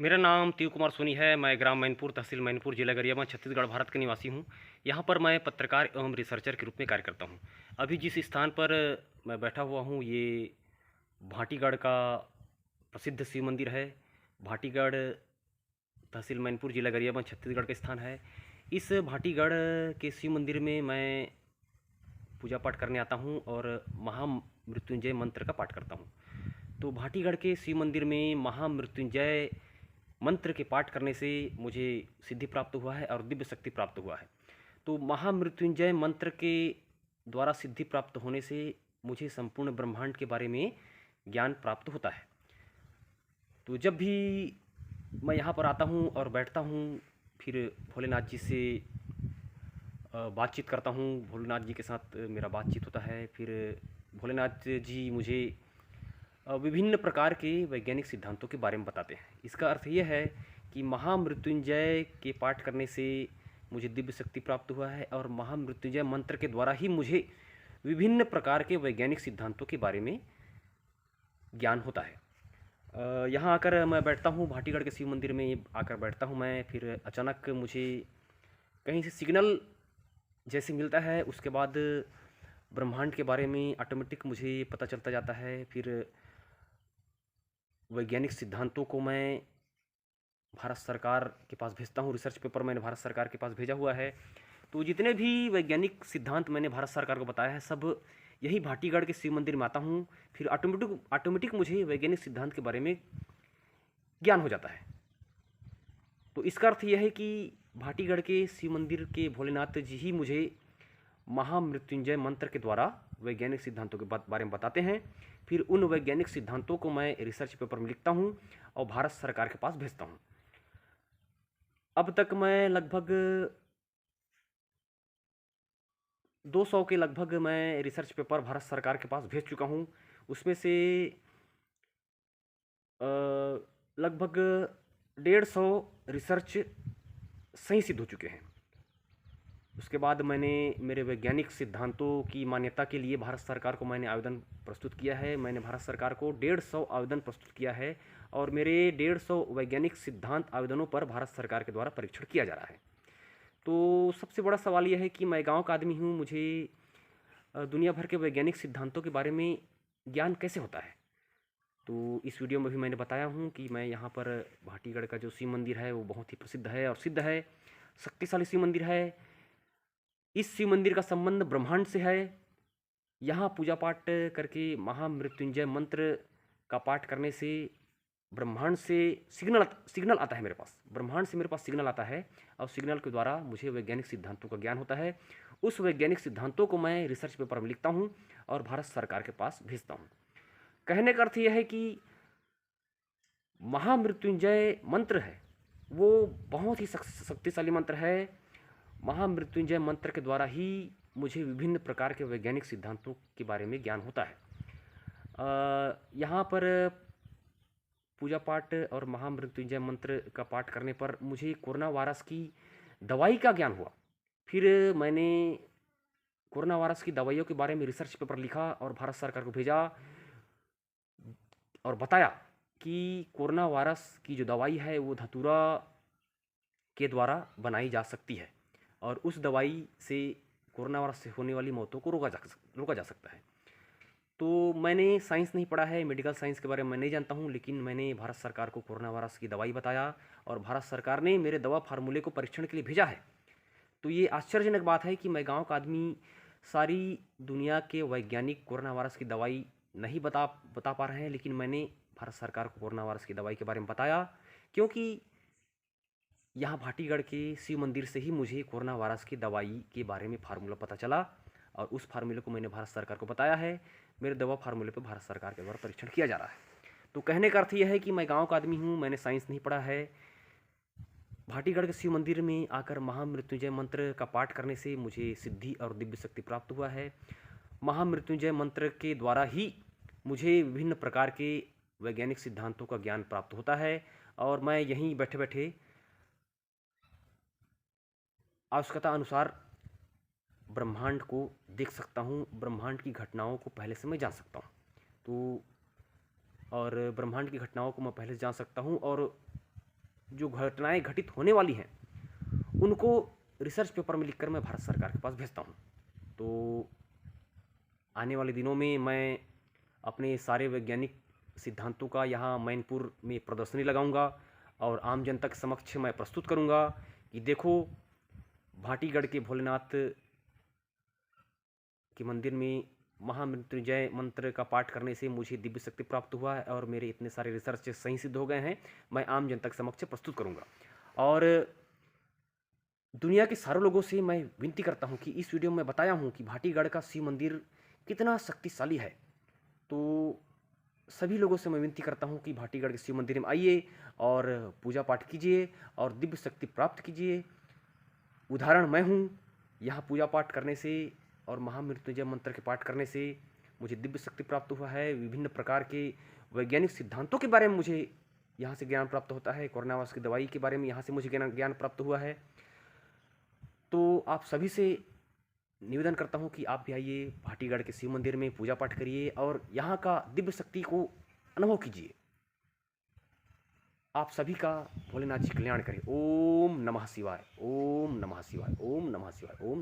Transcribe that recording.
मेरा नाम तीव कुमार सोनी है। मैं ग्राम मैनपुर, तहसील मैनपुर, जिला गरियाबंद, छत्तीसगढ़, भारत का निवासी हूँ। यहाँ पर मैं पत्रकार एवं रिसर्चर के रूप में कार्य करता हूँ। अभी जिस स्थान पर मैं बैठा हुआ हूँ, ये भाटीगढ़ का प्रसिद्ध शिव मंदिर है। भाटीगढ़ तहसील मैनपुर, जिला गरियाबंद, छत्तीसगढ़ का स्थान है। इस भाटीगढ़ के शिव मंदिर में मैं पूजा पाठ करने आता हूँ और महामृत्युंजय मंत्र का पाठ करता हूँ। तो भाटीगढ़ के शिव मंदिर में महामृत्युंजय मंत्र के पाठ करने से मुझे सिद्धि प्राप्त हुआ है और दिव्य शक्ति प्राप्त हुआ है। तो महामृत्युंजय मंत्र के द्वारा सिद्धि प्राप्त होने से मुझे संपूर्ण ब्रह्मांड के बारे में ज्ञान प्राप्त होता है। तो जब भी मैं यहाँ पर आता हूँ और बैठता हूँ, फिर भोलेनाथ जी से बातचीत करता हूँ, भोलेनाथ जी के साथ मेरा बातचीत होता है। फिर भोलेनाथ जी मुझे विभिन्न प्रकार के वैज्ञानिक सिद्धांतों के बारे में बताते हैं। इसका अर्थ यह है कि महामृत्युंजय के पाठ करने से मुझे दिव्य शक्ति प्राप्त हुआ है और महामृत्युंजय मंत्र के द्वारा ही मुझे विभिन्न प्रकार के वैज्ञानिक सिद्धांतों के बारे में ज्ञान होता है। यहाँ आकर मैं बैठता हूँ, भाटीगढ़ के शिव मंदिर में आकर बैठता हूँ मैं। फिर अचानक मुझे कहीं से सिग्नल जैसे मिलता है, उसके बाद ब्रह्मांड के बारे में ऑटोमेटिक मुझे पता चलता जाता है। फिर वैज्ञानिक सिद्धांतों को मैं भारत सरकार के पास भेजता हूँ। रिसर्च पेपर मैंने भारत सरकार के पास भेजा हुआ है। तो जितने भी वैज्ञानिक सिद्धांत मैंने भारत सरकार को बताया है, सब यही भाटीगढ़ के शिव मंदिर में आता हूँ। फिर ऑटोमेटिक मुझे वैज्ञानिक सिद्धांत के बारे में ज्ञान हो जाता है। तो इसका अर्थ यह है कि भाटीगढ़ के शिव मंदिर के भोलेनाथ जी ही मुझे महामृत्युंजय मंत्र के द्वारा वैज्ञानिक सिद्धांतों के बारे में बताते हैं। फिर उन वैज्ञानिक सिद्धांतों को मैं रिसर्च पेपर में लिखता हूँ और भारत सरकार के पास भेजता हूँ। अब तक मैं लगभग 200 के लगभग मैं रिसर्च पेपर भारत सरकार के पास भेज चुका हूँ। उसमें से लगभग 150 रिसर्च सही सिद्ध हो चुके हैं। उसके बाद मैंने मेरे वैज्ञानिक सिद्धांतों की मान्यता के लिए भारत सरकार को मैंने आवेदन प्रस्तुत किया है। मैंने भारत सरकार को 150 आवेदन प्रस्तुत किया है और मेरे 150 वैज्ञानिक सिद्धांत आवेदनों पर भारत सरकार के द्वारा परीक्षण किया जा रहा है। तो सबसे बड़ा सवाल यह है कि मैं गांव का आदमी हूं, मुझे दुनिया भर के वैज्ञानिक सिद्धांतों के बारे में ज्ञान कैसे होता है। तो इस वीडियो में भी मैंने बताया हूं कि मैं यहाँ पर भाटीगढ़ का जो शिव मंदिर है वो बहुत ही प्रसिद्ध है और सिद्ध है, शक्तिशाली शिव मंदिर है। इस शिव मंदिर का संबंध ब्रह्मांड से है। यहाँ पूजा पाठ करके महामृत्युंजय मंत्र का पाठ करने से ब्रह्मांड से सिग्नल आता है मेरे पास। ब्रह्मांड से मेरे पास सिग्नल आता है और सिग्नल के द्वारा मुझे वैज्ञानिक सिद्धांतों का ज्ञान होता है। उस वैज्ञानिक सिद्धांतों को मैं रिसर्च पेपर में लिखता हूँ और भारत सरकार के पास भेजता हूँ। कहने का अर्थ यह है कि महामृत्युंजय मंत्र है वो बहुत ही शक्तिशाली मंत्र है। महामृत्युंजय मंत्र के द्वारा ही मुझे विभिन्न प्रकार के वैज्ञानिक सिद्धांतों के बारे में ज्ञान होता है। यहाँ पर पूजा पाठ और महामृत्युंजय मंत्र का पाठ करने पर मुझे कोरोना वायरस की दवाई का ज्ञान हुआ। फिर मैंने कोरोना वायरस की दवाइयों के बारे में रिसर्च पेपर लिखा और भारत सरकार को भेजा और बताया कि कोरोना वायरस की जो दवाई है वो धतूरा के द्वारा बनाई जा सकती है और उस दवाई से कोरोना वायरस से होने वाली मौतों को रोका जा सकता है। तो मैंने साइंस नहीं पढ़ा है, मेडिकल साइंस के बारे में मैं नहीं जानता हूँ, लेकिन मैंने भारत सरकार को कोरोना वायरस की दवाई बताया और भारत सरकार ने मेरे दवा फार्मूले को परीक्षण के लिए भेजा है। तो ये आश्चर्यजनक बात है कि मैं गाँव का आदमी सारी दुनिया के वैज्ञानिक कोरोना वायरस की दवाई नहीं बता पा रहे हैं, लेकिन मैंने भारत सरकार को कोरोना वायरस की दवाई के बारे में बताया, क्योंकि यहाँ भाटीगढ़ के शिव मंदिर से ही मुझे कोरोना वायरस की दवाई के बारे में फार्मूला पता चला और उस फार्मूले को मैंने भारत सरकार को बताया है। मेरे दवा फार्मूले पर भारत सरकार के द्वारा परीक्षण किया जा रहा है। तो कहने का अर्थ यह है कि मैं गांव का आदमी हूँ, मैंने साइंस नहीं पढ़ा है। भाटीगढ़ के शिव मंदिर में आकर महामृत्युंजय मंत्र का पाठ करने से मुझे सिद्धि और दिव्य शक्ति प्राप्त हुआ है। महामृत्युंजय मंत्र के द्वारा ही मुझे विभिन्न प्रकार के वैज्ञानिक सिद्धांतों का ज्ञान प्राप्त होता है और मैं यहीं बैठे बैठे आवश्यकता अनुसार ब्रह्मांड को देख सकता हूँ, ब्रह्मांड की घटनाओं को पहले से मैं जान सकता हूँ। तो और ब्रह्मांड की घटनाओं को मैं पहले से जान सकता हूँ और जो घटनाएं घटित होने वाली हैं उनको रिसर्च पेपर में लिखकर मैं भारत सरकार के पास भेजता हूँ। तो आने वाले दिनों में मैं अपने सारे वैज्ञानिक सिद्धांतों का यहाँ मैनपुर में प्रदर्शनी लगाऊंगा और आम जनता के समक्ष मैं प्रस्तुत करूंगा कि देखो, भाटीगढ़ के भोलेनाथ के मंदिर में महामृत्युंजय मंत्र का पाठ करने से मुझे दिव्य शक्ति प्राप्त हुआ है और मेरे इतने सारे रिसर्च सही सिद्ध हो गए हैं। मैं आम जनता के समक्ष प्रस्तुत करूंगा और दुनिया के सारे लोगों से मैं विनती करता हूं कि इस वीडियो में बताया हूं कि भाटीगढ़ का शिव मंदिर कितना शक्तिशाली है। तो सभी लोगों से मैं विनती करता हूं कि भाटीगढ़ के शिव मंदिर में आइए और पूजा पाठ कीजिए और दिव्य शक्ति प्राप्त कीजिए। उदाहरण मैं हूँ। यहाँ पूजा पाठ करने से और महामृत्युंजय मंत्र के पाठ करने से मुझे दिव्य शक्ति प्राप्त हुआ है। विभिन्न प्रकार के वैज्ञानिक सिद्धांतों के बारे में मुझे यहाँ से ज्ञान प्राप्त होता है। कोरोना वायरस की दवाई के बारे में यहाँ से मुझे ज्ञान प्राप्त हुआ है। तो आप सभी से निवेदन करता हूँ कि आप भी आइए, भाटीगढ़ के शिव मंदिर में पूजा पाठ करिए और यहाँ का दिव्य शक्ति को अनुभव कीजिए। आप सभी का भोलेनाथ जी कल्याण करें। ओम नमः शिवाय, ओम नमः शिवाय, ओम नमः शिवाय, ओम नमः